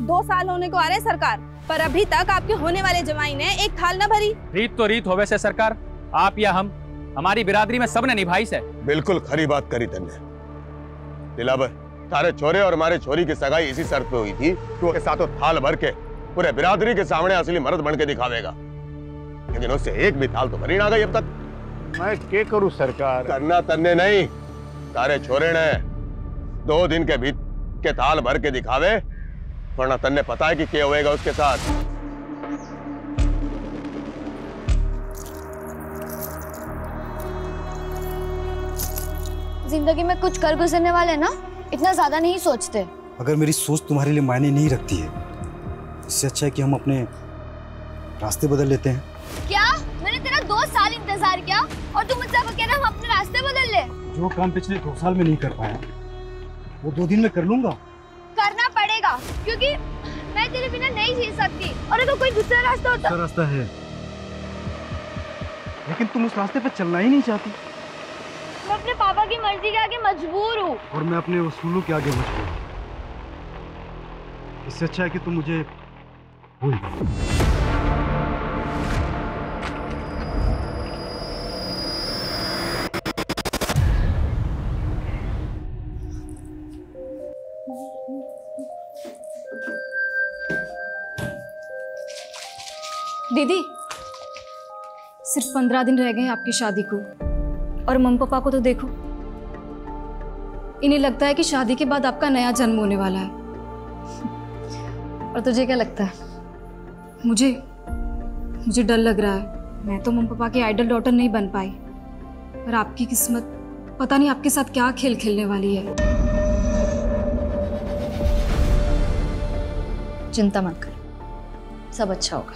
2 साल होने को आ रहे सरकार, पर अभी तक आपके होने वाले जमाई ने एक थाल न भरी। रीत तो रीत होवे से सरकार, आप या हम, हमारी बिरादरी में सबने निभाई से। बिल्कुल खरी बात करी तन्ने। दिलावर, तारे छोरे और हमारे छोरी की सगाई इसी शर्त पे हुई थी कि वो के साथों थाल भर के पूरे बिरादरी के सामने असली मर्द बन के दिखावेगा, लेकिन उससे एक भी थाल तो भरी ना गई अब तक। मैं क्या करूं सरकार? करना तन्ने नहीं, तारे छोरे ने 2 दिन के भीतर के थाल भर के दिखावे, वरना तन्ने पता है कि क्या होएगा उसके साथ। जिंदगी में कुछ कर गुजरने वाले ना इतना ज्यादा नहीं सोचते। अगर मेरी सोच तुम्हारे लिए मायने नहीं रखती है, इससे अच्छा है कि हम अपने रास्ते बदल लेते हैं। क्या? मैंने तेरा 2 साल इंतजार किया और तू मुझसे कह रहा हम अपने रास्ते बदल ले? जो काम पिछले 2 साल में नहीं कर पाया वो 2 दिन में कर लूंगा। करना पड़ेगा, क्योंकि मैं तेरे बिना नहीं जी सकती। और अगर कोई दूसरा रास्ता होता। दूसरा रास्ता है, लेकिन तुम उस रास्ते पे चलना ही नहीं चाहती। मैं अपने पापा की मर्जी के आगे मजबूर हूँ। और मैं अपने उसूलों के आगे मजबूर। इससे अच्छा है कि तुम मुझे भूल जाओ। दीदी, सिर्फ 15 दिन रह गए हैं आपकी शादी को, और मम्मी पापा को तो देखो, इन्हें लगता है कि शादी के बाद आपका नया जन्म होने वाला है। और तुझे क्या लगता है? मुझे डर लग रहा है। मैं तो मम्मी पापा की आइडल डॉटर नहीं बन पाई, पर आपकी किस्मत पता नहीं आपके साथ क्या खेल खेलने वाली है। चिंता मत कर, सब अच्छा होगा।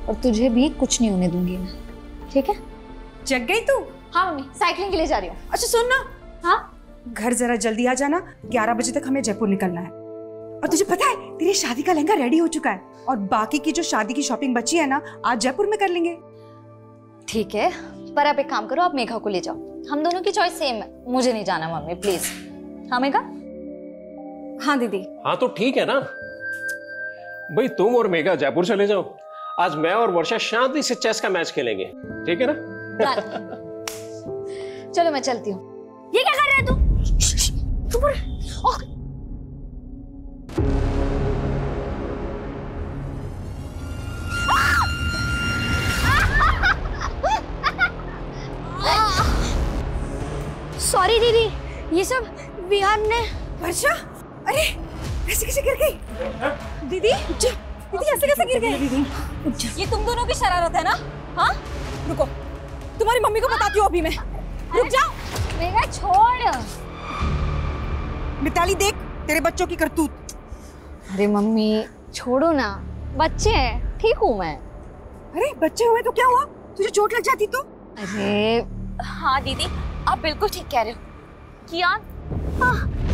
और तुझे भी कुछ नहीं होने दूंगी मैं, ठीक है? जग गई तू? हाँ मम्मी, साइकिलिंग के लिए जा रही हूँ। अच्छा सुन ना, हाँ घर जरा जल्दी आ जाना, 11 बजे तक हमें जयपुर निकलना है। और तुझे पता है तेरी शादी का लहंगा रेडी हो चुका है, और बाकी की जो शादी की शॉपिंग बची है ना, आज जयपुर में कर लेंगे। ठीक है, पर आप एक काम करो, आप मेघा को ले जाओ। हम दोनों की चॉइस सेम है। मुझे नहीं जाना मम्मी, प्लीज। हाँ मेघा? हाँ दीदी। हाँ तो ठीक है ना भाई, तुम और मेघा जयपुर चले जाओ। आज मैं और वर्षा शांति से चेस का मैच खेलेंगे, ठीक है ना? चलो मैं चलती हूँ। ये क्या कर रहा है तू? सॉरी दीदी, ये सब विहान ने। वर्षा, अरे ऐसे कैसे गिर गई? दीदी ऐसे कैसे गिर गई? दीदी ये तुम दोनों की शरारत है ना? हाँ रुको, तुम्हारी मम्मी को बताती हूँ अभी मैं। रुक जाओ। मेघा छोड़। मिताली देख तेरे बच्चों की करतूत। अरे मम्मी छोड़ो ना, बच्चे हैं, ठीक हूँ मैं। अरे बच्चे हुए तो क्या हुआ? तुझे चोट लग जाती तो? अरे हाँ दीदी, आप बिल्कुल ठीक कह रहे हो। कियान,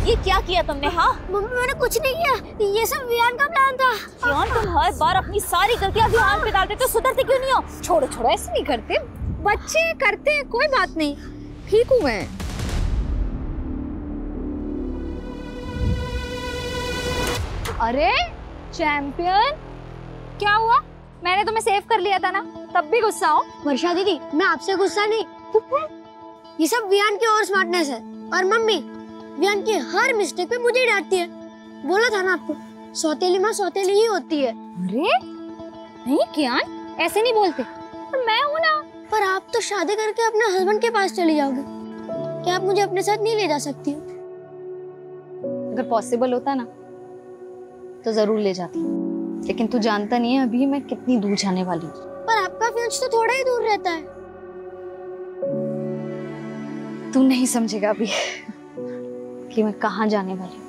ये क्या किया तुमने? हाँ मम्मी मैंने कुछ नहीं किया, ये सब विहान का प्लान था। कियान, तुम हर बार अपनी सारी गलतियां विहान पे डालते तो सुधरते क्यों नहीं हो? छोड़ो, ऐसे नहीं करते, बच्चे करते हैं, कोई बात नहीं, ठीक हूँ मैं। अरे चैंपियन, क्या हुआ? मैंने तुम्हें सेव कर लिया था ना, तब भी गुस्सा हो? वर्षा दीदी, मैं आपसे गुस्सा नहीं, ये सब विहान की और स्मार्टनेस है। और मम्मी विहान की हर मिस्टेक पे मुझे डांटती है। बोला था ना आपको, सौतेली माँ सौतेली ही होती है। अरे नहीं कियान, ऐसे नहीं बोलते। पर मैं हूँ ना। पर आप तो शादी करके अपने हस्बैंड के पास चली जाओगे, क्या आप मुझे अपने साथ नहीं ले जा सकती हो? अगर पॉसिबल होता ना तो जरूर ले जाती, लेकिन तू जानता नहीं है अभी मैं कितनी दूर जाने वाली हूँ। पर आपका फ्यूज तो थोड़ा ही दूर रहता है। तू नहीं समझेगा अभी कि मैं कहाँ जाने वाली हूँ।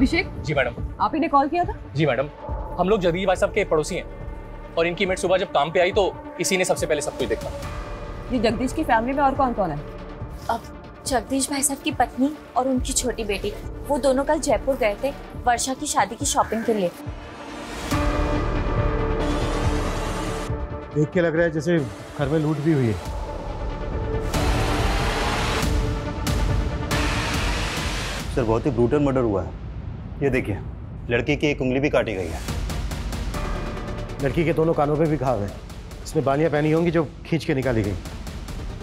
अभिषेक जी मैडम। आप इन्हें कॉल किया था? जी मैडम, हम लोग जगदीश भाई साहब के पड़ोसी हैं और इनकी मेट सुबह जब काम पे आई तो इसी ने सबसे पहले सब कुछ देखा। ये जगदीश की फैमिली में और कौन कौन है? अब जगदीश भाई साहब की पत्नी और उनकी छोटी बेटी, वो दोनों कल जयपुर गए थे वर्षा की शादी की शॉपिंग के लिए। देख के लग रहा है जैसे घर में लूट भी हुई है। सर बहुत ही ब्रूटल मर्डर हुआ है। ये देखिए, लड़की की एक उंगली भी काटी गई है। लड़की के दोनों कानों पे भी घाव है। इसमें बालियां पहनी होंगी जो खींच के निकाली गई,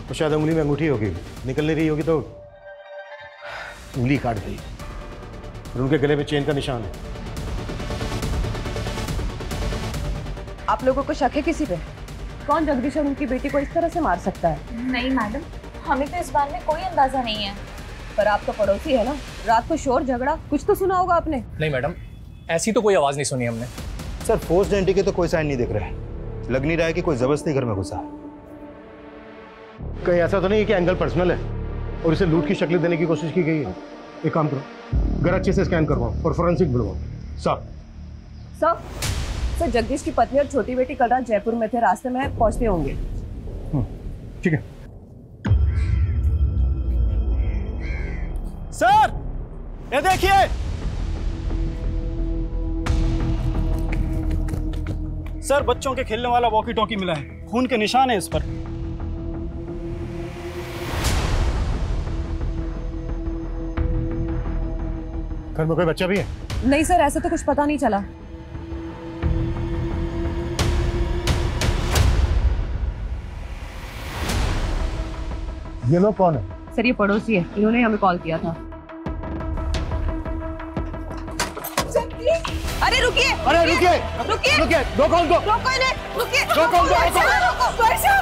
तो शायद उंगली में अंगूठी होगी, निकल नहीं रही होगी तो उंगली काट गई। और उनके गले में चेन का निशान है। आप लोगों को शक है किसी पे? कौन जगदीश और उनकी बेटी को इस तरह से मार सकता है? नहीं मैडम, हमें तो इस बारे में कोई अंदाजा नहीं है। पर आप तो पड़ोसी है ना, रात को शोर झगड़ा कुछ तो सुना होगा आपने। नहीं मैडम, ऐसी तो कोई आवाज नहीं सुनी हमने। सर फोर्स्ड एंट्री के तो कोई साइन नहीं दिख रहे, लग नहीं रहा है कि कोई जबरदस्ती घर में घुसा। कहीं ऐसा तो नहीं है कि एंगल पर्सनल है और इसे लूट की शक्ल देने की कोशिश की गई है? एक काम करो, घर अच्छे से स्कैन करवाओ और फोरेंसिक बुलवाओ। सर जगदीश की पत्नी और छोटी बेटी कल रात जयपुर में थे, रास्ते में पहुंचते होंगे। ठीक है सर, ये देखिए, सर बच्चों के खेलने वाला वॉकी टॉकी मिला है, खून के निशान है इस पर। घर में कोई बच्चा भी है? नहीं सर, ऐसा तो कुछ पता नहीं चला। ये लोग कौन है? सर ये पड़ोसी है, इन्होंने हमें कॉल किया था। अरे रुकिए, अरे रुकिए, रुकिए, रुकिए, दो कॉल दो, रोको इन्हें, रुकिए, दो कॉल दो, वर्षा,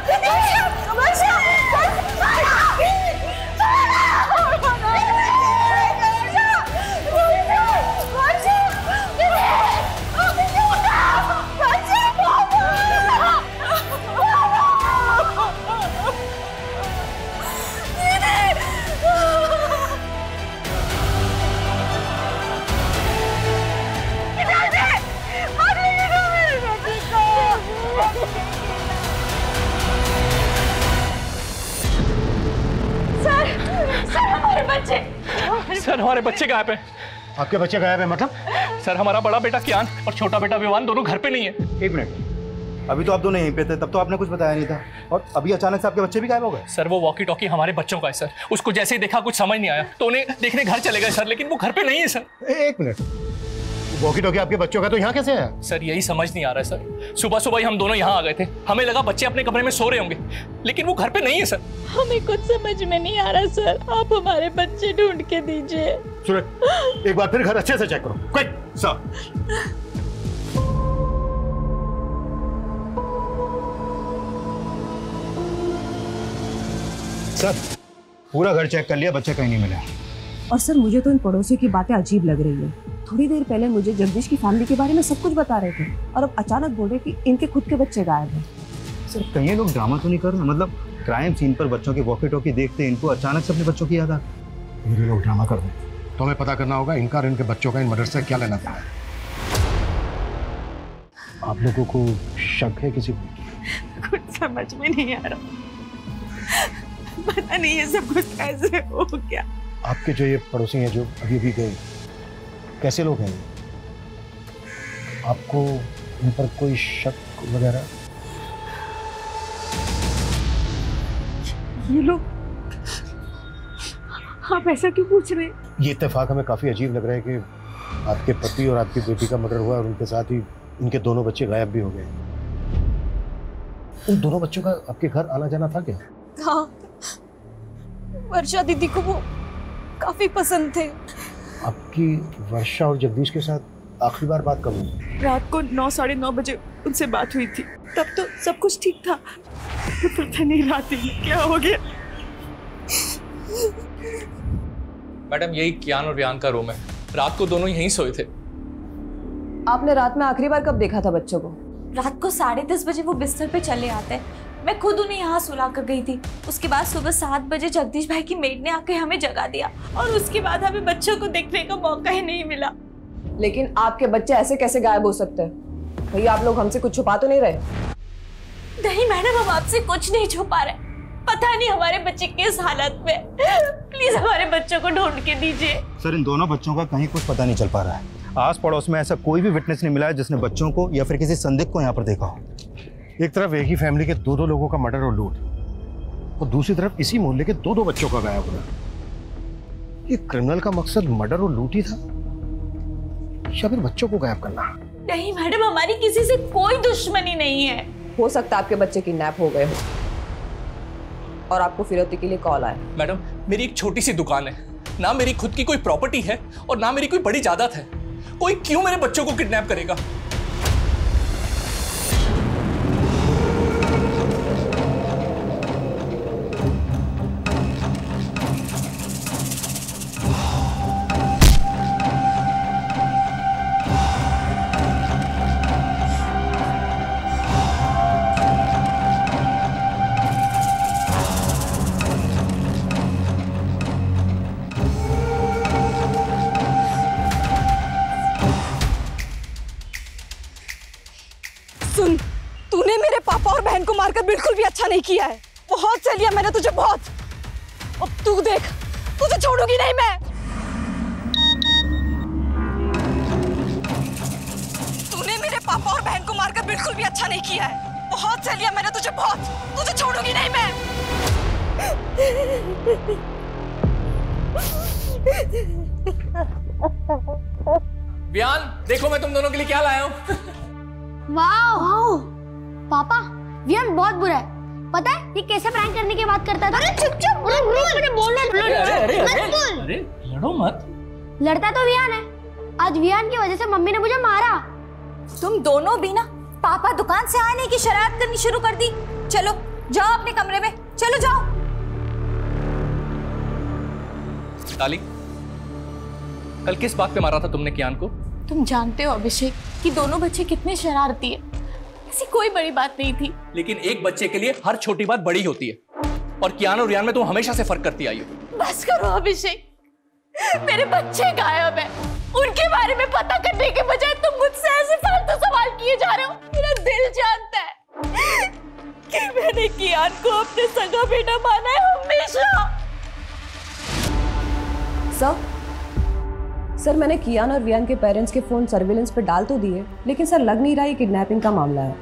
सर हमारे बच्चे गायब हैं। आपके बच्चे गायब है मतलब? सर हमारा बड़ा बेटा कियान और छोटा बेटा विवान दोनों घर पे नहीं है। एक मिनट, अभी तो आप दोनों यहीं पे थे, तब तो आपने कुछ बताया नहीं था, और अभी अचानक से आपके बच्चे भी गायब हो गए? सर वो वॉकी टॉकी हमारे बच्चों का है सर, उसको जैसे ही देखा कुछ समझ नहीं आया तो उन्हें देखने घर चले गए सर, लेकिन वो घर पे नहीं है सर। एक मिनट, वॉकी टॉकी आपके बच्चों का तो यहाँ कैसे है? सर यही समझ नहीं आ रहा है सर, सुबह सुबह ही हम दोनों यहाँ आ गए थे, हमें लगा बच्चे अपने कमरे में सो रहे होंगे, लेकिन वो घर पे नहीं है सर। हमें कुछ समझ में नहीं आ रहा सर, आप हमारे बच्चे ढूंढ के दीजिए। सूरज, एक बार फिर घर अच्छे से चेक करो। Quick sir. सर पूरा घर चेक कर लिया, बच्चे कहीं नहीं मिले। और सर मुझे तो इन पड़ोसियों की बातें अजीब लग रही है। थोड़ी देर पहले मुझे जगदीश की फैमिली के बारे में सब कुछ बता रहे थे और अब अचानक बोल रहे कि इनके खुद के बच्चे गायब हैं। सर कहीं ये लोग ड्रामा तो नहीं कर रहे? मतलब क्राइम सीन पर बच्चों के वॉकी टॉकी देखते इनको अचानक से अपने बच्चों की याद आ गई। ये लोग ड्रामा कर रहे हैं, तो हमें पता करना होगा इनका और इनके बच्चों का इन मर्डर से क्या लेना था। आप लोगों को शक है किसी को? कुछ समझ में नहीं आ रहा, पता नहीं ये सब कुछ कैसे हो गया। आपके जो ये पड़ोसी हैं जो अभी भी गए, कैसे लोग हैं? आपको इन पर कोई शक वगैरह? ये लोग, आप ऐसा क्यों पूछ रहे हैं? ये इत्तेफाक हमें काफी अजीब लग रहा है कि आपके पति और आपकी बेटी का मर्डर हुआ और उनके साथ ही इनके दोनों बच्चे गायब भी हो गए। उन दोनों बच्चों का आपके घर आना जाना था क्या? हाँ, वर्षा दीदी को वो काफी पसंद थे। आपकी वर्षा और जगदीश के साथ आखिरी बार बात कब हुई? रात को 9, साढ़े 9 बजे उनसे बात हुई थी, तब तो सब कुछ ठीक था। पता नहीं रात में क्या हो गया। मैडम यही कियान और वियान का रूम है, रात को दोनों यहीं सोए थे। आपने रात में आखिरी बार कब देखा था बच्चों को? रात को 10:30 बजे वो बिस्तर पे चले आते, मैं खुद उन्हें यहाँ सुला कर गई थी। उसके बाद सुबह 7 बजे जगदीश भाई की मेड ने आकर हमें जगा दिया और उसके बाद हमें बच्चों को देखने का मौका ही नहीं मिला। लेकिन आपके बच्चे ऐसे कैसे गायब हो सकते हैं? भैया आप लोग हमसे कुछ छुपा तो नहीं रहे? नहीं मैडम, हम आपसे कुछ नहीं छुपा रहे। पता नहीं हमारे बच्चे किस हालत में, प्लीज हमारे बच्चों को ढूंढ के दीजिए। सर इन दोनों बच्चों का कहीं कुछ पता नहीं चल पा रहा है। आस पड़ोस में ऐसा कोई भी विटनेस नहीं मिला है जिसने बच्चों को या फिर किसी संदिग्ध को यहाँ पर देखा हो। एक तरफ एक ही फैमिली के दो लोगों का मर्डर और लूट, और दूसरी तरफ इसी मोहल्ले के दो बच्चों का गायब होना। ये क्रिमिनल का मकसद मर्डर और लूट ही था या फिर बच्चों को गायब करना? नहीं मैडम, हमारी किसी से कोई दुश्मनी नहीं है। हो सकता है आपके बच्चे किडनैप हो गए हो और आपको फिरौती के लिए कॉल आया। मैडम, मेरी एक छोटी सी दुकान है, ना मेरी खुद की कोई प्रॉपर्टी है और ना मेरी कोई बड़ी जायदाद है। कोई क्यों मेरे बच्चों को किडनैप करेगा? सुन, तूने मेरे पापा और बहन को मारकर बिल्कुल भी अच्छा नहीं किया है। बहुत सह लिया मैंने तुझे, बहुत। अब तू देख, तुझे छोड़ूंगी नहीं मैं। तूने मेरे पापा और बहन को मारकर बिल्कुल भी अच्छा नहीं किया है। बहुत सह लिया मैंने तुझे, बहुत। तुझे छोड़ूंगी नहीं मैं। वियान, देखो मैं तुम दोनों के लिए क्या लाया हूँ। वाओ पापा, वियान बहुत बुरा है। पता है ये कैसे प्रैंक करने की बात करता था? अरे चुप चुप, मुझे बोलने अरे लड़ो मत। लड़ता तो वियान है। आज वियान की वजह से मम्मी ने मुझे मारा। तुम दोनों भी ना पापा दुकान से आने की शरारत करनी शुरू कर दी। चलो जाओ अपने कमरे में, चलो जाओ। ताली, कल किस बात पे मारा था तुमने कियान को? तुम जानते हो अभिषेक कि दोनों बच्चे कितने शरारती है। ऐसी कोई बड़ी बात नहीं थी। लेकिन एक बच्चे के लिए हर छोटी बात बड़ी होती है, और कियान और रियान में तुम हमेशा से फर्क करती आई हो। बस करो अभिषेक, मेरे बच्चे गायब है। उनके बारे में पता करने के बजाय तुम मुझसे ऐसे फालतू सवाल किए जा रहे हो। मेरा दिल जानता है कि मैंने कियान को अपने सगा बेटा माना है हमेशा। सर मैंने कियान और वियान के पेरेंट्स के फोन सर्विलेंस पे डाल तो दिए, लेकिन सर लग नहीं रहा ये किडनैपिंग का मामला है।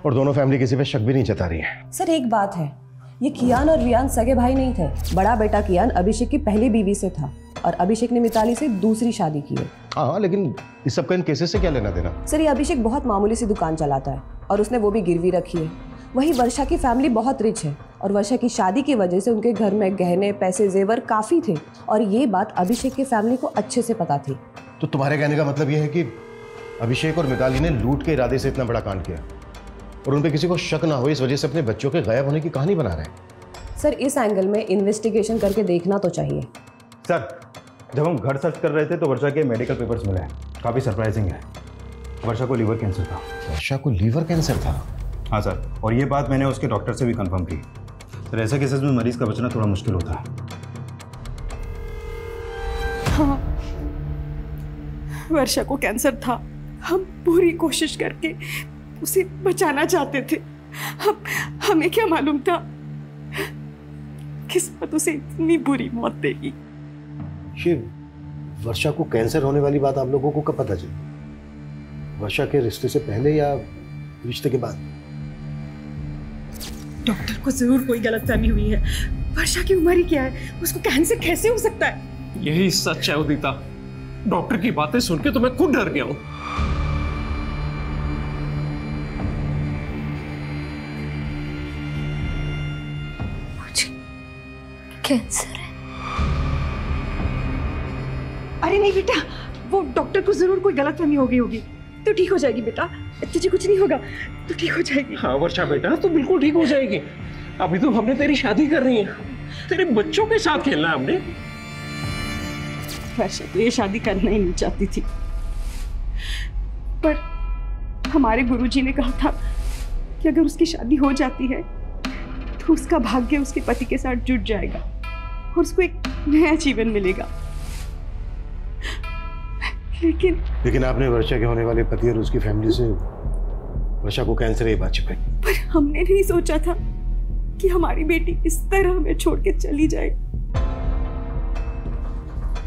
और दोनों फैमिली किसी पे शक भी नहीं जता रही है। सर एक बात है, ये कियान और वियान सगे भाई नहीं थे। बड़ा बेटा कियान अभिषेक की पहली बीवी से था और अभिषेक ने मिताली से दूसरी शादी की है। हाँ, लेकिन इस सब का इन केसेस से क्या लेना देना? सर ये अभिषेक बहुत मामूली सी दुकान चलाता है और उसने वो भी गिरवी रखी है। वही वर्षा की फैमिली बहुत रिच है और वर्षा की शादी की वजह से उनके घर में गहने, पैसे, जेवर काफी थे और ये बात अभिषेक की फैमिली को अच्छे से पता थी। तो तुम्हारे कहने का मतलब ये है कि अभिषेक और मिताली ने लूट के इरादे से इतना बड़ा कांड किया और उन पे किसी को शक ना हो इस वजह से अपने बच्चों के गायब होने की कहानी बना रहे हैं? सर इस एंगल में इन्वेस्टिगेशन करके देखना तो चाहिए। सर जब हम घर सर्च कर रहे थे तो वर्षा के मेडिकल पेपर्स मिले हैं, काफ़ी सरप्राइजिंग है। वर्षा को लीवर कैंसर था। वर्षा को लीवर कैंसर था? हाँ सर, और ये बात मैंने उसके डॉक्टर से भी कंफर्म की। सर ऐसे केसेस में मरीज का बचना थोड़ा मुश्किल होता है। हाँ, वर्षा को कैंसर था। हम पूरी कोशिश करके उसे बचाना चाहते थे। हमें क्या मालूम था किस्मत उसे इतनी बुरी मौत देगी। ये वर्षा को कैंसर होने वाली बात आप लोगों को कब पता चली? वर्षा के रिश्ते से पहले या रिश्ते के बाद? डॉक्टर को जरूर कोई गलतफहमी हुई है। वर्षा की उम्र ही क्या है, उसको कैंसर कैसे हो सकता है? यही सच है उदिता। डॉक्टर की बातें सुन के तो मैं खुद डर गया हूं। मुझे कैंसर है। अरे नहीं बेटा, वो डॉक्टर को जरूर कोई गलतफहमी हो गई होगी। तो ठीक हो जाएगी बेटा, तुझे कुछ नहीं होगा, तो ठीक हो जाएगी। हाँ वर्षा बेटा, तो बिल्कुल ठीक हो जाएगी। अभी तो हमने तेरी शादी करनी है, तेरे बच्चों के साथ खेलना है हमने। वर्षा तो ये शादी करना ही नहीं चाहती थी, पर हमारे गुरुजी ने कहा था कि अगर उसकी शादी हो जाती है तो उसका भाग्य उसके पति के साथ जुड़ जाएगा और उसको एक नया जीवन मिलेगा। लेकिन आपने वर्षा के होने वाले पति और उसकी फैमिली से वर्षा को कैंसर है बात छिपाई। पर हमने नहीं सोचा था कि हमारी बेटी इस तरह हमें छोड़ के चली जाए।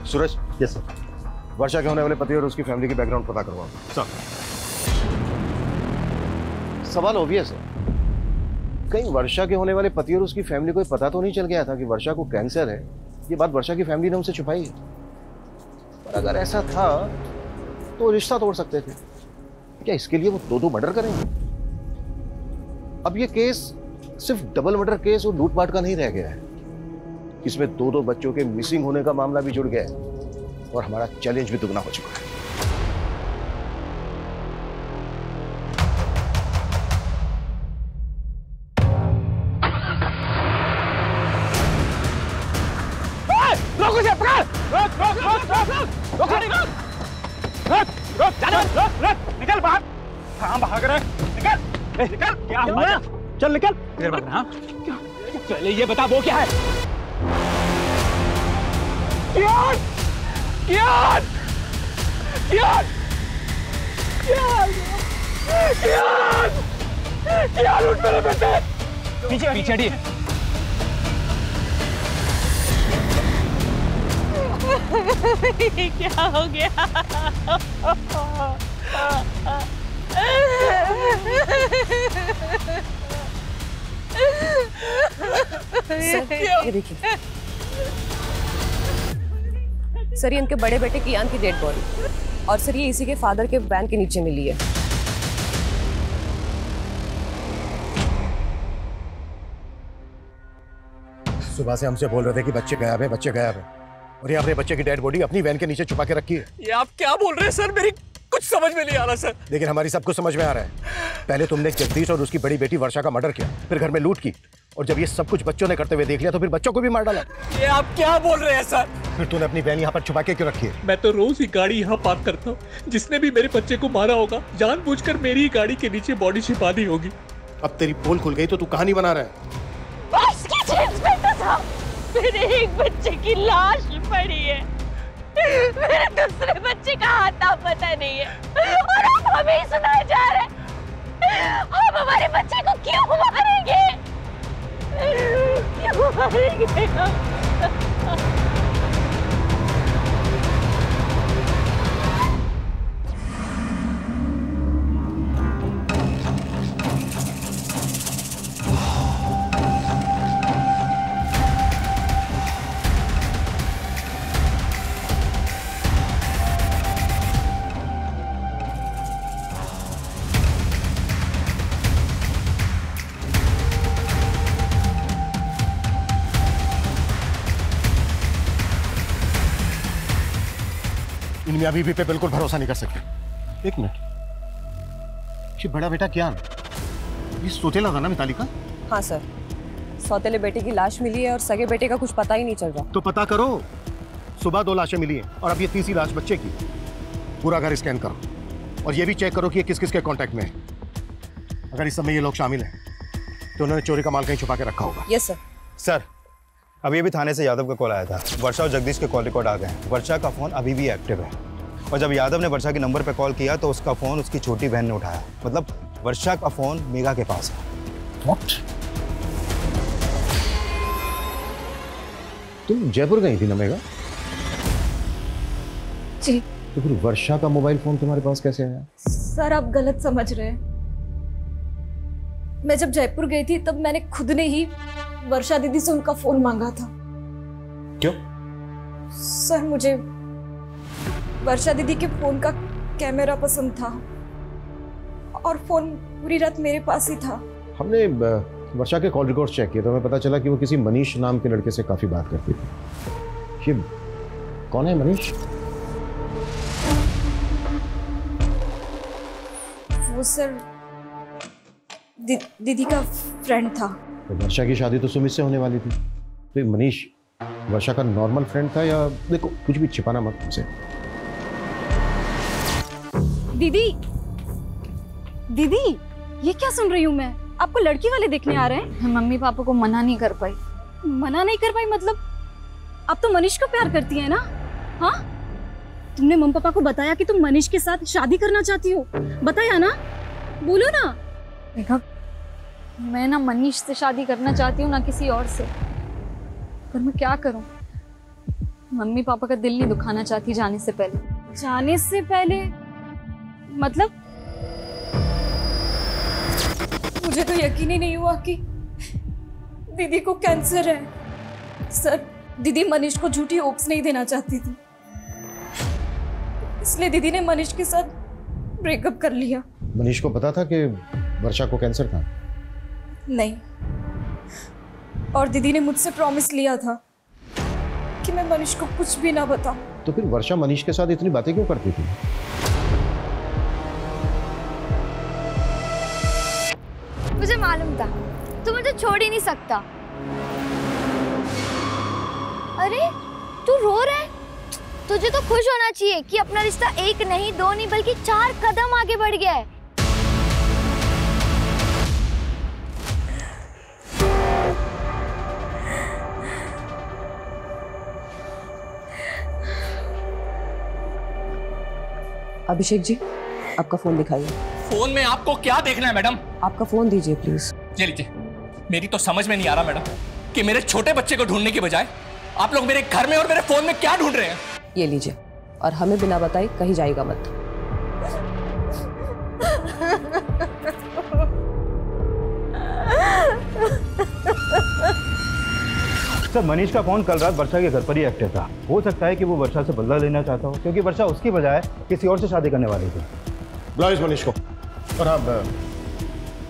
सूरज। Yes sir. वर्षा के होने वाले पति और उसकी फैमिली की बैकग्राउंड पता करवाओ। सर। सवाल ऑब्वियस है, कहीं वर्षा के होने वाले पति और उसकी फैमिली को पता तो नहीं चल गया था कि वर्षा को कैंसर है? ये बात वर्षा की फैमिली ने उनसे छुपाई है। पर अगर ऐसा था तो रिश्ता तोड़ सकते थे। क्या इसके लिए वो 2-2 मर्डर करेंगे? अब ये केस सिर्फ डबल मर्डर केस और लूटपाट का नहीं रह गया है, इसमें 2-2 बच्चों के मिसिंग होने का मामला भी जुड़ गया है और हमारा चैलेंज भी दुगना हो चुका है। रोक उसे, पकड़! रोक, रोक, रोक, रोक, रोक, रोक, रोक, रोक, रोक, निकल बाहर। कहाँ भाग रहा है? निकल, निकल। क्या हुआ? चल निकल। फिर भागना? हाँ? पहले ये बता वो क्या है? कियान! कियान! कियान! कियान! कियान! कियान उठ मेरे बेटे! पीछे पीछे हटिए। क्या हो गया? ये देखिए सर, ये इनके बड़े बेटे कियान की डेड बॉडी, और सर ये इसी के फादर के वैन के नीचे मिली है। सुबह से हमसे बोल रहे थे कि बच्चे गायब है, बच्चे गायब है, और ये अपने बच्चे की डेड बॉडी अपनी वैन के नीचे छुपा के रखी है। ये आप क्या बोल रहे हैं सर? मेरी कुछ समझ में नहीं आ रहा सर। लेकिन हमारी सब कुछ समझ में आ रहा है। पहले तुमने जगदीश और उसकी बड़ी बेटी वर्षा का मर्डर किया, फिर घर में लूट की, और जब ये सब कुछ बच्चों ने करते हुए देख लिया तो फिर बच्चों को भी मार डाला। ये आप क्या बोल रहे हैं सर? फिर तूने अपनी वैन यहाँ पर छुपा के क्यों रखी है? मैं तो रोज ही गाड़ी यहाँ पार्क करता हूँ। जिसने भी मेरे बच्चे को मारा होगा जानबूझकर मेरी ही गाड़ी के नीचे बॉडी छिपा दी होगी। अब तेरी पोल खुल गई तो तू कहानी बना रहा है। मेरे एक बच्चे की लाश पड़ी है, मेरे दूसरे बच्चे का आता पता नहीं है, और आप हमें ही सुनाए जा रहे हैं। हम हमारे बच्चे को क्यों मारेंगे? क्यों मारेंगे हम? इनमें अभी भी पे बिल्कुल भरोसा नहीं कर सकते। एक मिनट, ये बड़ा बेटा क्या ये सौतेला था ना मिताली का? हाँ सर, सौतेले बेटे की लाश मिली है और सगे बेटे का कुछ पता ही नहीं चल रहा। तो पता करो। सुबह 2 लाशें मिली हैं और अब ये 3री लाश बच्चे की। पूरा घर स्कैन करो और ये भी चेक करो कि ये किस किस के कांटेक्ट में है। अगर इस समय ये लोग शामिल हैं तो उन्होंने चोरी का माल कहीं छुपा के रखा होगा। Yes sir. सर, अभी अभी थाने से यादव का कॉल आया था। वर्षा और जगदीश के कॉल रिकॉर्ड आ गए हैं। वर्षा का फ़ोन अभी भी एक्टिव है, और जब यादव ने वर्षा के नंबर पर कॉल किया तो उसका फ़ोन उसकी छोटी बहन ने उठाया। मतलब वर्षा का फ़ोन मेघा के पास है। What? तुम जयपुर गई थी ना मेघा? जी। तो फिर वर्षा का मोबाइल फोन तुम्हारे पास कैसे आया? सर आप गलत समझ रहे हैं। मैं जब जयपुर गई थी तब मैंने खुद ने ही वर्षा दीदी से उनका फोन मांगा था। क्यों? सर मुझे वर्षा दीदी के फोन का कैमरा पसंद था और फोन पूरी रात मेरे पास ही था। हमने वर्षा के कॉल रिकॉर्ड चेक किए तो हमें पता चला कि वो किसी मनीष नाम के लड़के से काफी बात करती थी। ये कौन है मनीष? वो सर दीदी का फ्रेंड था। तो वर्षा की शादी तो सुमित से होने वाली थी, तो ये मनीष वर्षा का नॉर्मल फ्रेंड था या? देखो कुछ भी छिपाना मत हमसे। दीदी दीदी ये क्या सुन रही हूँ मैं? आपको लड़की वाले देखने आ रहे हैं? मम्मी पापा को मना नहीं कर पाई। मना नहीं कर पाई मतलब? आप तो मनीष को प्यार करती है ना? हाँ तुमने मम्मी पापा को बताया कि तुम मनीष के साथ शादी करना चाहती हो? बताया ना? बोलो ना। मेघा, मैं ना मनीष से शादी करना चाहती हूँ, ना किसी और से। पर मैं क्या करूँ? मम्मी पापा का दिल नहीं दुखाना चाहती जाने से पहले। जाने से पहले मतलब? मुझे तो यकीन ही नहीं हुआ कि दीदी को कैंसर है। सर, दीदी मनीष को झूठी होप्स नहीं देना चाहती थी, इसलिए दीदी ने मनीष के साथ ब्रेकअप कर लिया। मनीष को पता था कि वर्षा को कैंसर था? नहीं, और दीदी ने मुझसे प्रॉमिस लिया था कि मैं मनीष को कुछ भी ना बताऊं। तो फिर वर्षा मनीष के साथ इतनी बातें क्यों करती थी? मुझे मालूम था तू मुझे छोड़ ही नहीं सकता। अरे तू रो रहा है? तुझे तो खुश होना चाहिए कि अपना रिश्ता 1 नहीं 2 नहीं बल्कि 4 कदम आगे बढ़ गया है। अभिषेक जी, आपका फोन दिखाइए। फोन में आपको क्या देखना है मैडम? आपका फोन दीजिए प्लीज। ये लीजिए। मेरी तो समझ में नहीं आ रहा मैडम कि मेरे छोटे बच्चे को ढूंढने की बजाय आप लोग मेरे घर में और मेरे फोन में क्या ढूंढ रहे हैं। ये लीजिए, और हमें बिना बताए कहीं जाएगा मत। सर, मनीष का फोन कल रात वर्षा के घर पर ही एक्टिव था। हो सकता है कि वो वर्षा से बदला लेना चाहता हो, क्योंकि वर्षा उसकी बजाय किसी और से शादी करने वाली थी। बुलाओ इस मनीष को। और हाँ,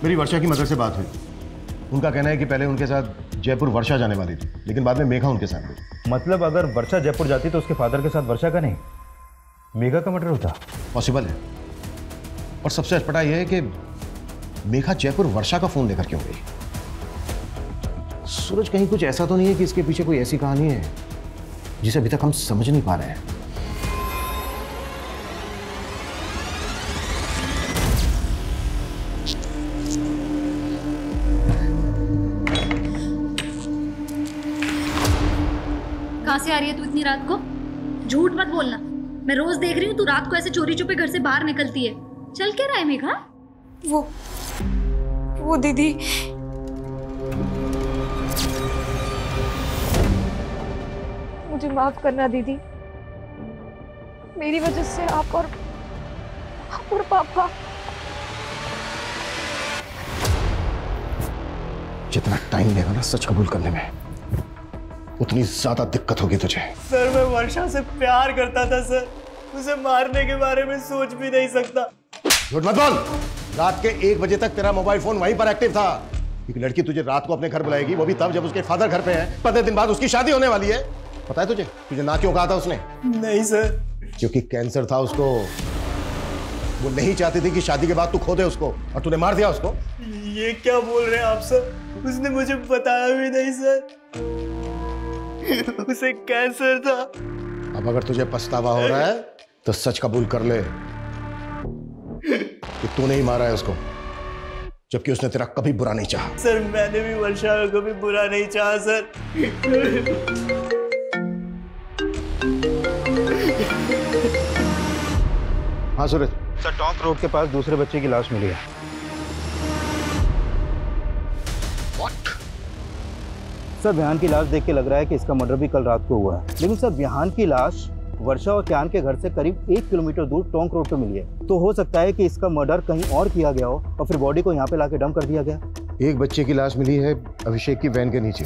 मेरी वर्षा की मदर से बात हुई। उनका कहना है कि पहले उनके साथ जयपुर वर्षा जाने वाली थी, लेकिन बाद में मेघा उनके साथ गई। मतलब अगर वर्षा जयपुर जाती तो उसके फादर के साथ वर्षा का नहीं, मेघा का मर्डर होता? पॉसिबल है। और सबसे अटपटा यह है कि मेघा जयपुर वर्षा का फोन लेकर क्यों गई? सूरज, कहीं कुछ ऐसा तो नहीं है कि इसके पीछे कोई ऐसी कहानी है जिसे अभी तक हम समझ नहीं पा रहे हैं? कहाँ से आ रही है तू इतनी रात को? झूठ मत बोलना। मैं रोज देख रही हूँ तू रात को ऐसे चोरी छुपे घर से बाहर निकलती है। चल क्या रहा है मेघा? वो दीदी, मुझे माफ करना दीदी। मेरी वजह से आप और पापा। जितना टाइम लेगा ना सच कबूल करने में, उतनी ज्यादा दिक्कत होगी तुझे। सर, मैं वर्षा से प्यार करता था सर। उसे मारने के बारे में सोच भी नहीं सकता। झूठ मत बोल। रात के 1 बजे तक तेरा मोबाइल फोन वहीं पर एक्टिव था। एक लड़की तुझे रात को अपने घर बुलाएगी, वो भी तब जब उसके फादर घर पे है। 15 दिन बाद उसकी शादी होने वाली है। पता है तुझे ना क्यों कहा था उसने? नहीं सर। क्योंकि कैंसर था उसको। वो नहीं चाहती थी कि शादी के बाद तू खो दे उसको, और तूने मार दिया उसको। ये क्या बोल रहे हैं आप सर? उसने मुझे बताया भी नहीं सर। उसे कैंसर था। अब अगर तुझे पछतावा हो रहा है तो सच कबूल कर ले कि तूने ही मारा है उसको, जबकि उसने तेरा कभी बुरा नहीं चाहा। सर, मैंने भी वर्षा को कभी बुरा नहीं चाहा सर। हाँ सूरज सर, टॉन्क रोड के पास दूसरे बच्चे की लाश मिली है। सर, विहान की लाश देख के लग रहा है कि इसका मर्डर भी कल रात को हुआ है। लेकिन सर, विहान की लाश वर्षा और क्यान के घर से करीब 1 किलोमीटर दूर टोंक रोड पे मिली है। तो हो सकता है कि इसका मर्डर कहीं और किया गया हो और फिर बॉडी को यहाँ पे लाके डंप कर दिया गया। एक बच्चे की लाश मिली है अभिषेक की वैन के नीचे।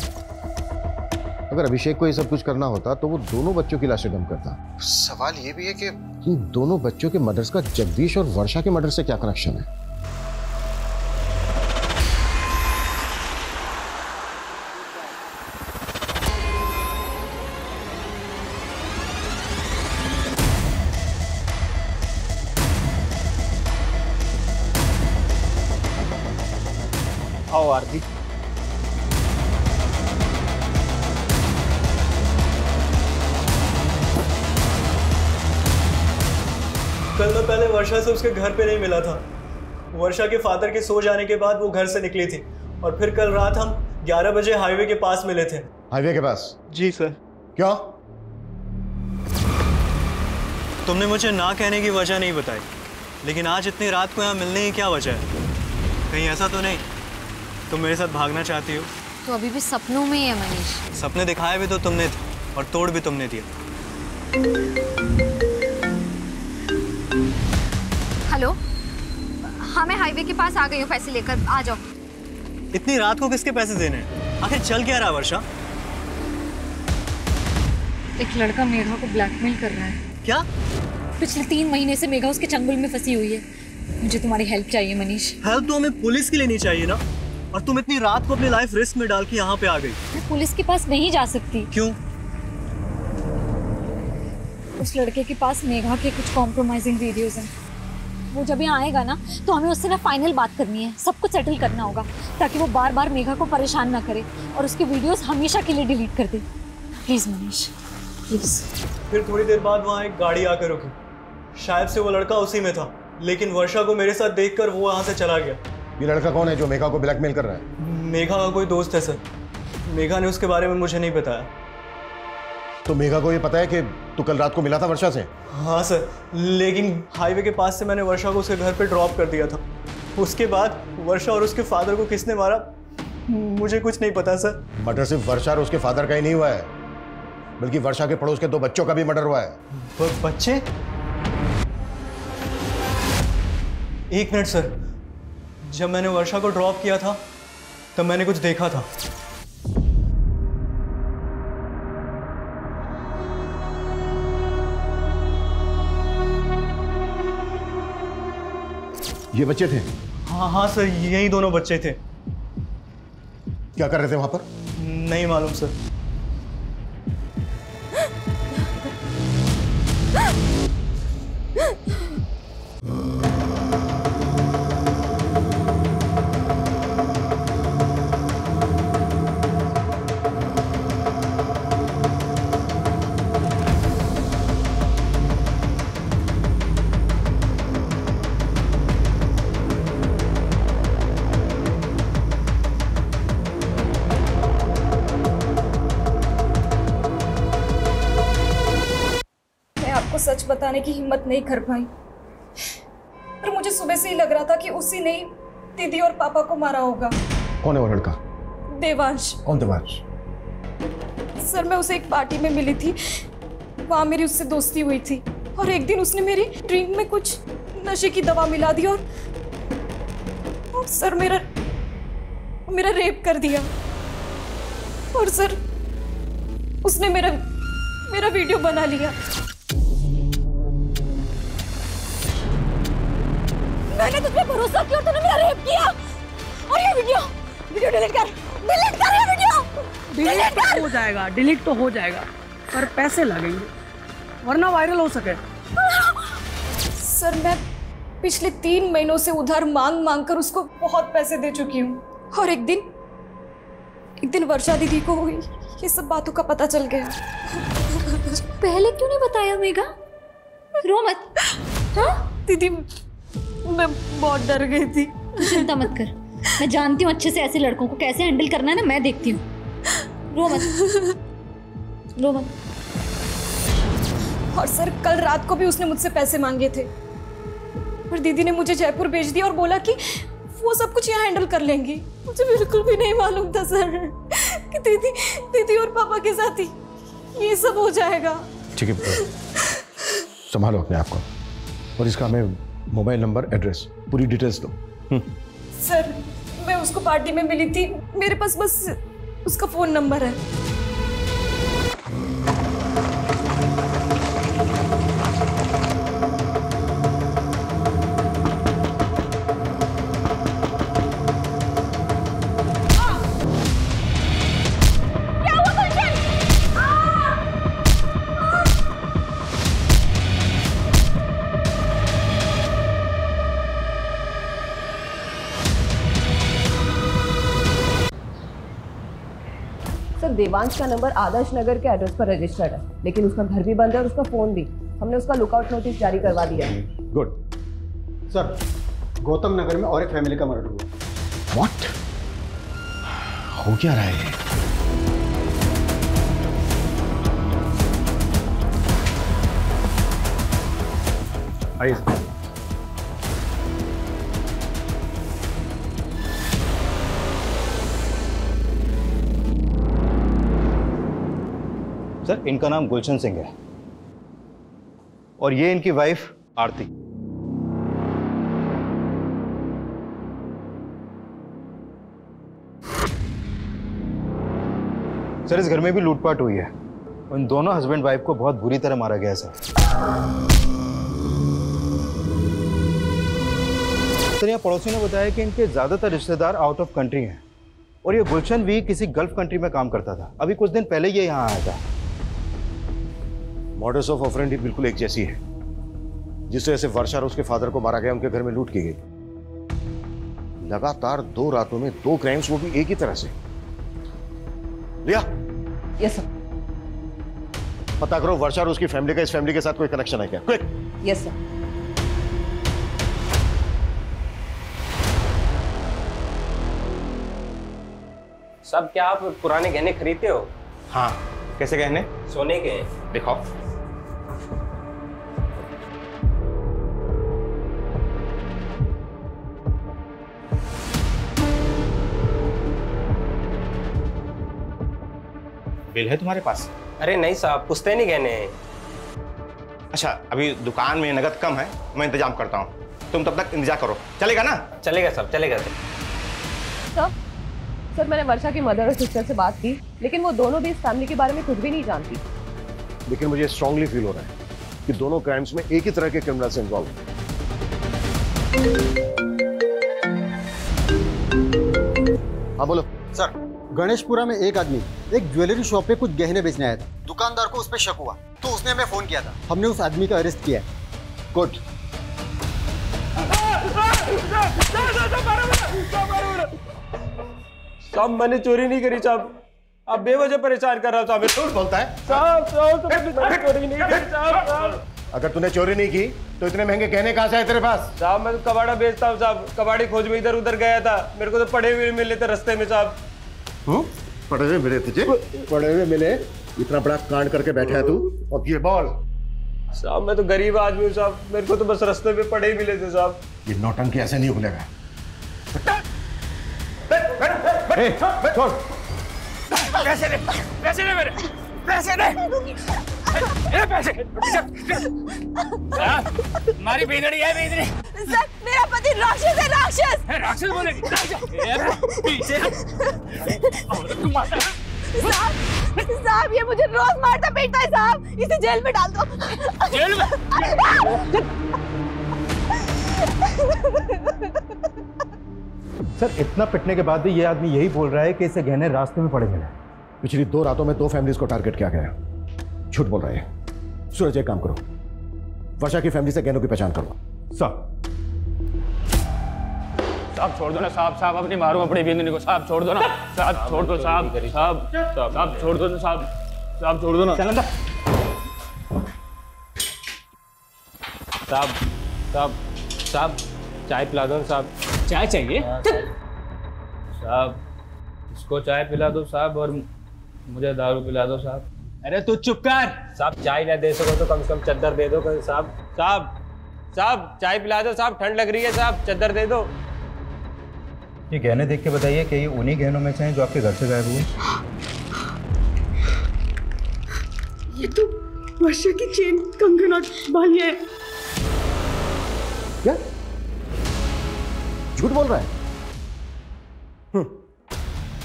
अगर अभिषेक को ये सब कुछ करना होता तो वो दोनों बच्चों की लाशें डंप करता। सवाल ये भी है कि इन दोनों बच्चों के मर्डर्स का जगदीश और वर्षा के मर्डर से क्या कनेक्शन है? आओ आरती। कल मैं पहले वर्षा से उसके घर पे नहीं मिला था। वर्षा के फादर के सो जाने के बाद वो घर से निकली थी, और फिर कल रात हम 11 बजे हाईवे के पास मिले थे। हाईवे के पास? जी सर। क्यों? तुमने मुझे ना कहने की वजह नहीं बताई, लेकिन आज इतनी रात को यहाँ मिलने की क्या वजह है? कहीं ऐसा तो नहीं तुम मेरे साथ भागना चाहती हो? तो अभी भी सपनों में ही है मनीष। सपने दिखाए भी तो तुमने थे और तोड़ भी तुमने दिया। हेलो, हाँ मैं हाईवे के पास आ गई हूँ, पैसे लेकर आ जाओ। इतनी रात को किसके पैसे देने हैं? आखिर चल क्या रहा वर्षा? एक लड़का मेघा को ब्लैकमेल कर रहा है। क्या? पिछले 3 महीने से मेघा उसके चंगुल में फंसी हुई है। मुझे तुम्हारी हेल्प चाहिए मनीष। हेल्प तो हमें पुलिस की लेनी चाहिए ना, और तुम इतनी रात को अपनी लाइफ रिस्क में डाल के यहाँ पे आ गई। मैं पुलिस के पास नहीं जा सकती। क्यों? उस लड़के के पास मेघा के कुछ कॉम्प्रोमाइजिंग वीडियोस हैं। वो जब यहाँ आएगा ना तो हमें उससे ना फाइनल बात करनी है, सब कुछ सेटल करना होगा ताकि वो बार बार मेघा को परेशान ना करे और उसके वीडियोस हमेशा के लिए डिलीट कर दे। Please Manish, please. फिर थोड़ी देर बाद वहाँ एक गाड़ी आकर रुकी, शायद से वो लड़का उसी में था, लेकिन वर्षा को मेरे साथ देखकर वो वहाँ से चला गया। ये लड़का कौन है जो मेघा को ब्लैकमेल कर रहा है? मेघा का कोई दोस्त है सर। मेघा ने उसके बारे में मुझे नहीं बताया। तो मेघा को ये पता है कि तू कल रात को मिला था वर्षा से? हाँ सर, लेकिन हाईवे के पास से मैंने वर्षा को उसके घर पे ड्रॉप कर दिया था। उसके बाद वर्षा और उसके फादर को किसने मारा मुझे कुछ नहीं पता सर। मर्डर सिर्फ वर्षा और उसके फादर का ही नहीं हुआ है, बल्कि वर्षा के पड़ोस के 2 बच्चों का भी मर्डर हुआ है। बच्चे? एक मिनट सर, जब मैंने वर्षा को ड्रॉप किया था तब मैंने कुछ देखा था। ये बच्चे थे? हाँ सर, यही दोनों बच्चे थे। क्या कर रहे थे वहां पर? नहीं मालूम सर। सच बताने की हिम्मत नहीं कर पाई, पर मुझे सुबह से ही लग रहा था कि उसी ने दीदी और पापा को मारा होगा। कौन है वो लड़का? देवांश। कौन देवांश? सर मैं उसे एक पार्टी में मिली थी, वहां मेरी उससे दोस्ती हुई थी और एक दिन उसने मेरी ड्रिंक में कुछ नशे की दवा मिला दी और सर मेरा रेप कर दिया। और सर उसने मेरा वीडियो बना लिया। मैंने तुझ पे भरोसा किया और तूने मेरा रेप किया। और ये वीडियो डिलीट कर ये वीडियो। डिलीट तो हो जाएगा, डिलीट तो हो जाएगा, पर पैसे लगेंगे वरना वायरल हो सके। सर मैं पिछले 3 महीनों से उधार मांग कर उसको बहुत पैसे दे चुकी हूँ और एक दिन वर्षा दीदी को ये सब बातों का पता चल गया। पहले क्यों नहीं बताया मेघा? रो मत। हाँ दीदी, मैं बहुत डर गई थी। चिंता मत कर, मैं जानती हूँ अच्छे से ऐसे लड़कों को कैसे हैंडल करना है ना, मैं देखती हूँ। रो मत। और सर कल रात को भी उसने मुझसे पैसे मांगे थे और दीदी ने मुझे जयपुर भेज दिया और बोला कि वो सब कुछ यहाँ हैंडल कर लेंगी। मुझे बिल्कुल भी नहीं मालूम था सर कि दीदी और पापा के साथ ही ये सब हो जाएगा। ठीक है, संभालो अपने आप को और इसका हमें मोबाइल नंबर, एड्रेस, पूरी डिटेल्स दो। सर मैं उसको पार्टी में मिली थी, मेरे पास बस उसका फोन नंबर है। देवांश का नंबर आदर्श नगर के एड्रेस पर रजिस्टर्ड है, लेकिन उसका घर भी बंद है और उसका फोन भी। हमने उसका लुकआउट नोटिस जारी करवा दिया है। गुड सर, गौतम नगर में और एक फैमिली का मर्डर हुआ। व्हाट? हो क्या रहा है? आइए सर। सर इनका नाम गुलशन सिंह है और ये इनकी वाइफ आरती। सर इस घर में भी लूटपाट हुई है। उन दोनों हस्बैंड वाइफ को बहुत बुरी तरह मारा गया है सर। सर यहाँ पड़ोसी ने बताया कि इनके ज्यादातर रिश्तेदार आउट ऑफ कंट्री हैं और ये गुलशन भी किसी गल्फ कंट्री में काम करता था। अभी कुछ दिन पहले ये यहाँ आया था। मॉडस ऑफ ऑपरेंडी बिल्कुल एक जैसी है। जिस तरह से वर्षा और उसके फादर को मारा गया, उनके घर में लूट की गई। लगातार 2 रातों में 2 क्राइम्स, वो भी एक ही तरह से। रिया। Yes sir. पता करो वर्षा और उसकी फैमिली का इस फैमिली के साथ कोई कनेक्शन है क्या? क्विक। Yes sir. सब क्या आप पुराने गहने खरीदते हो? हाँ। कैसे गहने? सोने के। दिखाओ। बिल है तुम्हारे पास? अरे नहीं साहब, पुश्तैनी गहने हैं। अच्छा अभी दुकान में नगद कम है, मैं इंतजाम करता हूँ, तुम तब तक इंतजार करो। चलेगा ना? चलेगा साहब, चलेगा। सर मैंने वर्षा की मदर और सिस्टर से बात की, लेकिन वो दोनों भी इस फैमिली के बारे में कुछ भी नहीं जानती। लेकिन मुझे स्ट्रांगली फील हो रहा है कि दोनों क्राइम्स में एक ही तरह के क्रिमिनल्स इन्वॉल्व हैं। हाँ बोलो सर। गणेशपुरा में एक आदमी एक ज्वेलरी शॉप पे कुछ गहने बेचने आया था। दुकानदार को उस पर शक हुआ तो उसने हमें फोन किया था। हमने उस आदमी का अरेस्ट किया। गुड। साहब मैंने चोरी नहीं करी साहब, आप बेवजह परेशान कर रहा साहब। झूठ बोलता है साहब। मैंने चोरी नहीं करी साहब। अगर तूने चोरी नहीं की तो इतने महंगे गहने कहां से आए तेरे पास? साहब मैं तो कबाड़ा बेचता हूँ साहब, कबाड़ी खोज में इधर उधर गया था, मेरे को तो पड़े हुए मिले थे रास्ते में साहब। पड़े हुए मिले तुझे? पड़े हुए मिले? इतना बड़ा कांड करके बैठा है तू, और ये बॉल। साहब मैं तो गरीब आदमी हूँ साहब, मेरे को तो बस रास्ते में पड़े ही मिले थे साहब। ये नौटंकी ऐसे नहीं खुलेगा। पैसे दे, पैसे दे मेरे, पैसे दे, पैसे। हमारी बेदड़ी है, बेदड़ी। सर मेरा पति राक्षस है, राक्षस। राक्षस बोलेगी? पीछे। साहब ये मुझे रोज मारता पीटता है साहब, इसे जेल में डाल दो। जेल में? सर इतना पिटने के बाद भी ये आदमी यही बोल रहा है कि इसे गहने रास्ते में पड़े मिले। पिछली 2 रातों में 2 फैमिलीज को टारगेट किया गया। झूठ बोल रहा है। सूरज एक काम करो, वर्षा की फैमिली से गहनों की पहचान करो। साहब छोड़ दो ना साहब, साहब अपनी मारो अपनी बिंदनी को, साहब छोड़ दो ना साहब, छोड़ दो साहब, साहब साहब छोड़ दो ना साहब, साहब छोड़ दो ना। साहब साहब साहब चाय पिला दो साहब। चाय चाहिए? साहब इसको चाय पिला दो साहब और मुझे दारू पिला दो साहब। अरे तू चुप कर साहब, चाय ना दे सको तो कम से कम चद्दर दे दो साहब। साहब साहब चाय पिला दो साहब, ठंड लग रही है साहब, चद्दर दे दो। ये गहने देख के बताइए कि ये उन्हीं गहनों में से हैं जो आपके घर से गायब हुए? ये तो वर्षा की चेन, कंगन और बालियां हैं। क्या झूठ बोल रहा है?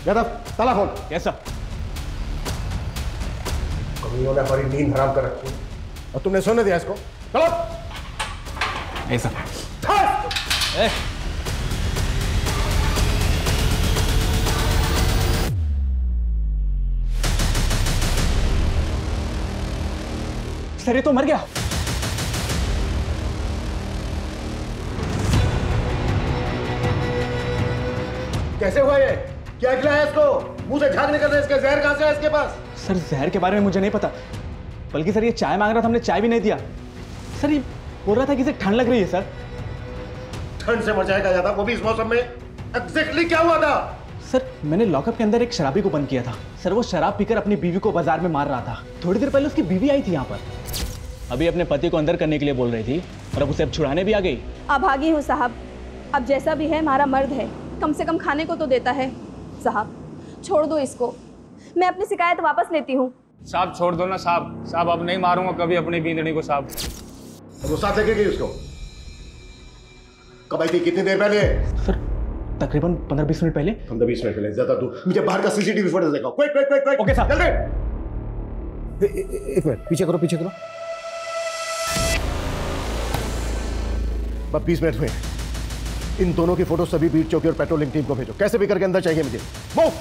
यादव ताला खोल। कैसा? कमियों ने हमारी नींद हराम कर रखी और तुमने सोने दिया इसको। चलो ऐसा। सर ये तो मर गया। कैसे हुआ ये? क्या खिलाया इसको? मुंह से झाग निकल रहा है इसके, जहर कहां से है इसके पास? सर जहर के बारे में मुझे नहीं पता, बल्कि सर ये चाय मांग रहा था, हमने चाय भी नहीं दिया। सर ये बोल रहा था कि इसे ठंड लग रही है। सर ठंड से मर जाएगा ज्यादा, वो भी इस मौसम में। एग्जैक्टली क्या हुआ था? सर मैंने लॉकअप के अंदर एक शराबी को बंद किया था। सर वो शराब पीकर अपनी बीवी को बाजार में मार रहा था। थोड़ी देर पहले उसकी बीवी आई थी यहाँ पर, अभी अपने पति को अंदर करने के लिए बोल रही थी और अब उसे अब छुड़ाने भी आ गई। अब आ गई हूँ साहब। अब जैसा भी है हमारा मर्द है, कम से कम खाने को तो देता है। साहब छोड़ दो इसको, मैं अपनी शिकायत वापस लेती हूँ। साहब छोड़ दो ना साहब। साहब अब नहीं मारूंगा कभी अपनी बींदड़ी को साहब। वो साथ लेके गई उसको कब आई थी? कितनी देर पहले? सर तकरीबन 15-20 मिनट पहले। 15-20 मिनट पहले? ज्यादा दूर। मुझे बाहर का सीसीटीवी फुटेज दिखाओ। Quick quick quick quick. Okay साहब। जल्दी। एक मिनट पीछे करो, पीछे करो। 20 मिनट हुए। इन दोनों की फोटो सभी बीट चौकी और पेट्रोलिंग टीम को भेजो। कैसे भी करके अंदर चाहिए मुझे। मूव।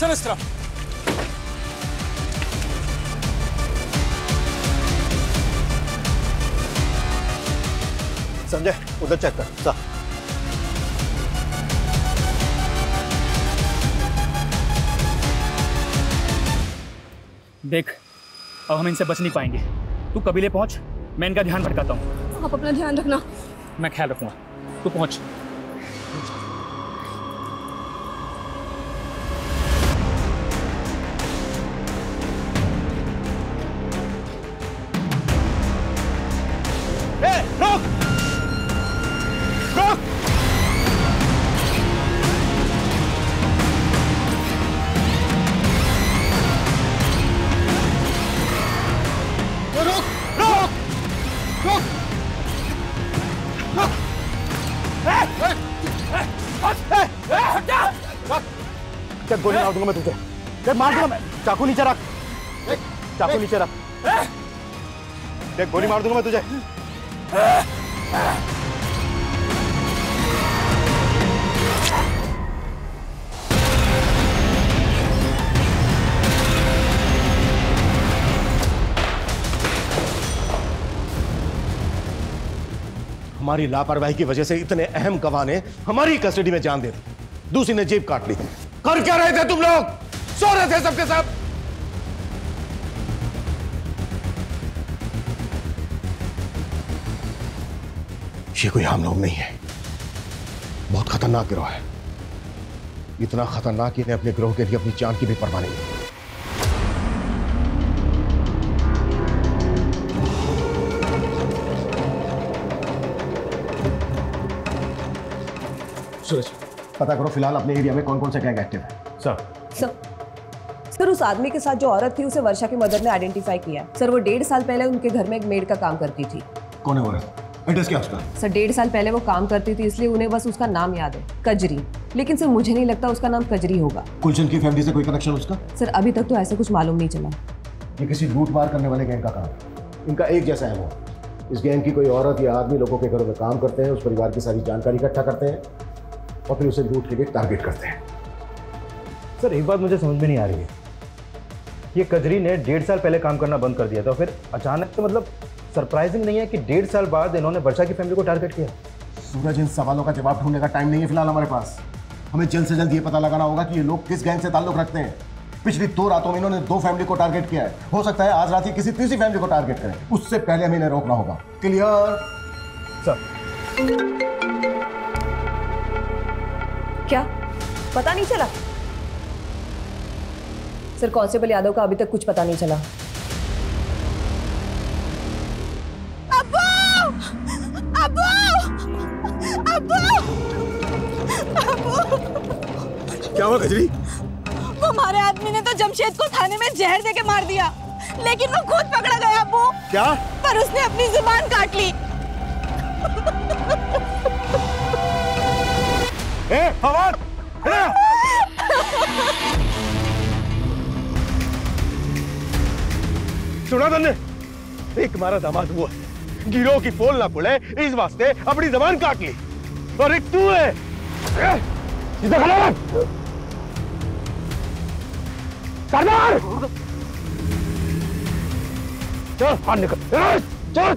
सर इस तरफ। संजय उधर चेक कर। सा देख अब हम इनसे बच नहीं पाएंगे। तू कबीले पहुंच, मैं इनका ध्यान भटकाता हूँ। आप अपना ध्यान रखना। मैं ख्याल रखूंगा। तू पहुंच। रोक! रोक! गोली मार दूंगा मैं तुझे। मार दूंगा मैं। चाकू नीचे रख। चाकू नीचे रख। देख गोली मार दूंगा मैं तुझे। हमारी लापरवाही की वजह से इतने अहम गवाह ने हमारी कस्टडी में जान दे दी, दूसरी ने जेब काट ली। कर क्या रहे थे तुम लोग? सो रहे थे सबके सब। ये कोई आम लोग नहीं है, बहुत खतरनाक गिरोह है। इतना खतरनाक कि इन्हें अपने गिरोह के लिए अपनी जान की भी परवाह नहीं है। सूरज पता करो फिलहाल अपने एरिया में कौन कौन से गैंग एक्टिव है। सर उस आदमी के साथ जो औरत थी उसे वर्षा की मदर ने आइडेंटिफाई किया। सर वो 1.5 साल पहले उनके घर में एक मेड का काम करती थी। कौन है औरत? एड्रेस क्या उसका? सर 1.5 साल पहले वो काम करती थी, इसलिए उन्हें बस उसका नाम याद है, कजरी। लेकिन सर मुझे नहीं लगता उसका नाम कजरी होगा। गुलशन की फैमिली से कोई कनेक्शन उसका? सर अभी तक तो ऐसा कुछ मालूम नहीं चला। ये किसी लूट मार करने वाले गैंग का काम है। इनका एक जैसा है वो। इस गैंग की कोई औरत या आदमी लोगों के घरों में काम करते हैं, उस परिवार की सारी जानकारी इकट्ठा करते हैं और फिर उसे लूट के लिए टारगेट करते हैं। सर एक बात मुझे समझ में नहीं आ रही है, ये कजरी ने 1.5 साल पहले काम करना बंद कर दिया था, फिर अचानक से मतलब सरप्राइजिंग नहीं है कि 1.5 साल बाद इन्होंने वर्षा की फैमिली को टारगेट किया। सूरज इन सवालों का जवाब ढूंढने का टाइम नहीं है फिलहाल हमारे पास। हमें जल्द से जल्द ये पता लगाना होगा कि ये लोग किस गैंग से ताल्लुक रखते हैं। पिछली 2 रातों में इन्होंने 2 फैमिली को टारगेट किया है। हो सकता है आज रात ही किसी तीसरी फैमिली को टारगेट करें। उससे पहले हमें इन्हें रोकना होगा। क्लियर? सर क्या पता नहीं चला? सर कांस्टेबल यादव का अभी तक कुछ पता नहीं चला। अब्बू! अब्बू! अब्बू! अब्बू! क्या हुआ कजरी? वो हमारे आदमी ने तो जमशेद को थाने में जहर देके मार दिया, लेकिन वो खुद पकड़ा गया अब्बू। क्या? पर उसने अपनी जुबान काट ली। फवाद! सुना तुमने? एक हमारा दामाद हुआ, गिरोह की पोल ना खुले इस वास्ते अपनी जबान काट ली, और एक तू है। सरदार! चल बाहर निकल, चल।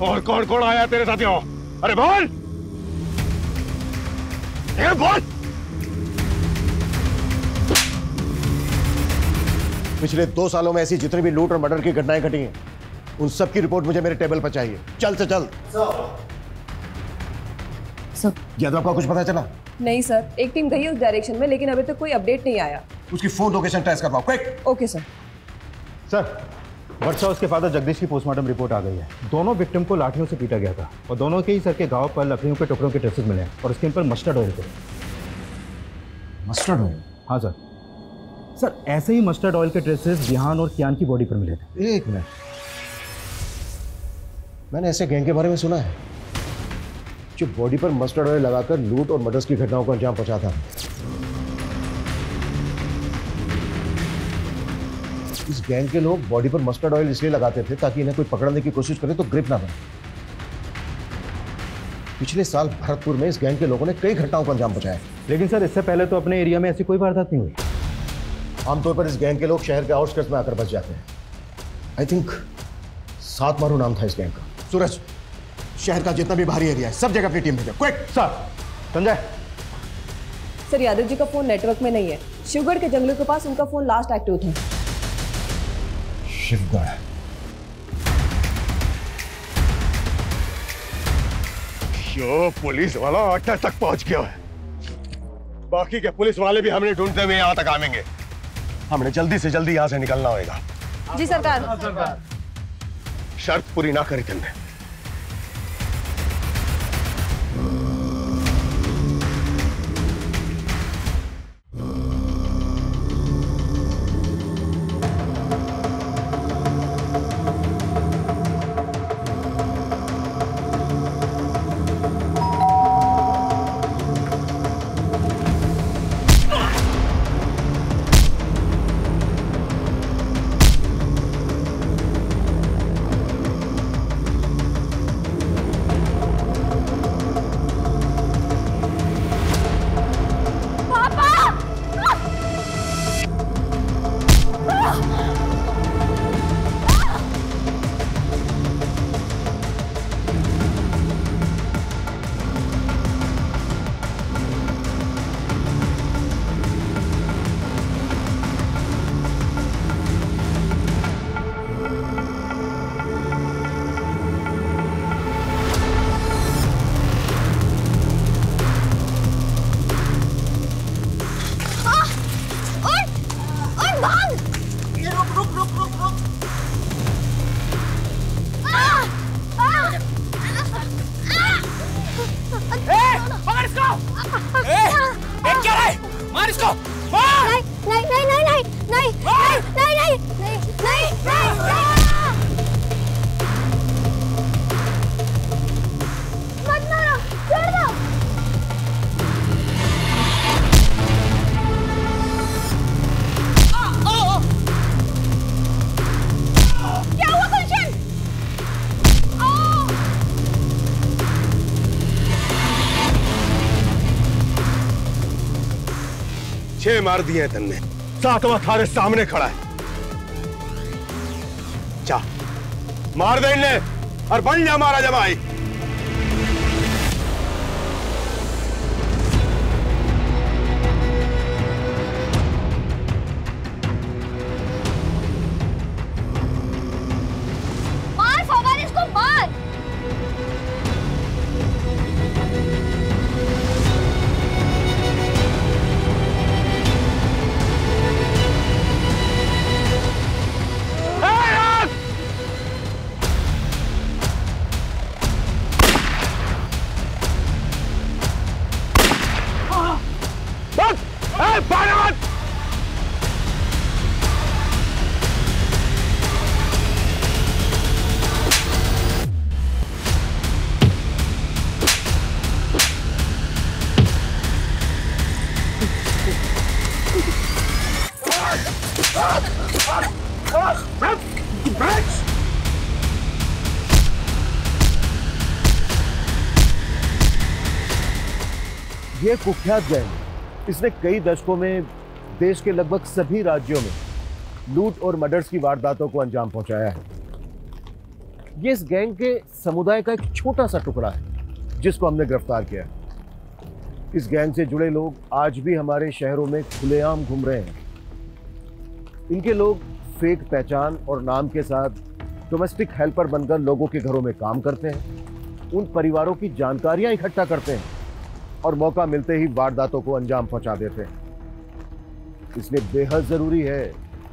और कौन कौन आया तेरे साथ यहाँ? अरे बोल, बोल। पिछले 2 सालों में ऐसी जितनी भी लूट और मर्डर की घटनाएं घटी हैं, उन सब की रिपोर्ट मुझे मेरे टेबल पर चाहिए, जल्द से जल्द। सर, यादव का कुछ पता चला? नहीं सर, एक टीम गई उस डायरेक्शन में, लेकिन अभी तक कोई अपडेट नहीं आया। उसकी फोन लोकेशन ट्रेस करवाओ, क्विक। Okay sir. सर, वर्षा उसके फादर जगदीश की पोस्टमार्टम रिपोर्ट आ गई है। दोनों विक्टिम को लाठियों से पीटा गया था और दोनों के ही सर के घाव पर लकड़ियों के टुकड़ों के ट्रेसेस मिले हैं और उसके ऊपर मस्टर्ड ऑयल थे। Mustard oil? हाँ सर। सर, ऐसे ही मस्टर्ड ऑयल के ट्रेसेस विहान और कियान की बॉडी पर मिले थे। एक मिनट, मैंने ऐसे गैंग के बारे में सुना है जो बॉडी पर मस्टर्ड ऑयल लगाकर लूट और मर्डर्स की घटनाओं को अंजाम पहुंचाता है। इस गैंग के लोग बॉडी पर मस्टर्ड ऑयल इसलिए लगाते थे ताकि इन्हें कोई पकड़ने की कोशिश करे तो ग्रिप ना बने। पिछले साल भरतपुर में इस गैंग के लोगों ने कई घटनाओं को अंजाम पहुंचाया। लेकिन सर, इससे पहले तो अपने एरिया में ऐसी कोई वारदात नहीं हुई। आमतौर पर इस गैंग के लोग शहर के आउटस्कर्ट्स में आकर बच जाते हैं। आई थिंक सात मारू नाम था इस गैंग का। सूरज, शहर का जितना भी बाहरी एरिया है सब जगह अपनी टीम भेजो, quick. Sir. Sanjay. Sir, Yadav ji का फोन नेटवर्क में नहीं है। शिवगढ़ के जंगलों के पास उनका फोन लास्ट एक्टिव था। शिवगढ़? यो पुलिस वाला अड्डा तक पहुंच गया है। बाकी के पुलिस वाले भी हमने ढूंढते हुए यहाँ तक आवेंगे। हमने जल्दी से जल्दी यहाँ से निकलना होगा। जी सरकार। शर्त पूरी ना करी तुमने। मार दिए हैं तन्ने, सातवां थारे सामने खड़ा है। जा मार दे इन्हें और बन जा मारा जमाई। मार फवाद, इसको मार। ये कुख्यात गैंग, इसने कई दशकों में देश के लगभग सभी राज्यों में लूट और मर्डर्स की वारदातों को अंजाम पहुंचाया है। ये इस गैंग के समुदाय का एक छोटा सा टुकड़ा है जिसको हमने गिरफ्तार किया है। इस गैंग से जुड़े लोग आज भी हमारे शहरों में खुलेआम घूम रहे हैं। इनके लोग फेक पहचान और नाम के साथ डोमेस्टिक हेल्पर बनकर लोगों के घरों में काम करते हैं, उन परिवारों की जानकारियां इकट्ठा करते हैं और मौका मिलते ही वारदातों को अंजाम पहुंचा देते हैं। इसलिए बेहद जरूरी है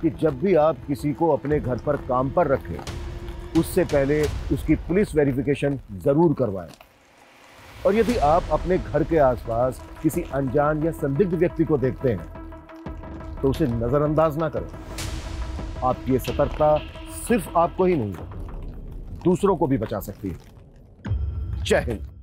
कि जब भी आप किसी को अपने घर पर काम पर रखें, उससे पहले उसकी पुलिस वेरिफिकेशन जरूर करवाएं। और यदि आप अपने घर के आसपास किसी अनजान या संदिग्ध व्यक्ति को देखते हैं तो उसे नजरअंदाज ना करें। आपकी ये सतर्कता सिर्फ आपको ही नहीं, दूसरों को भी बचा सकती है। जय हिंद।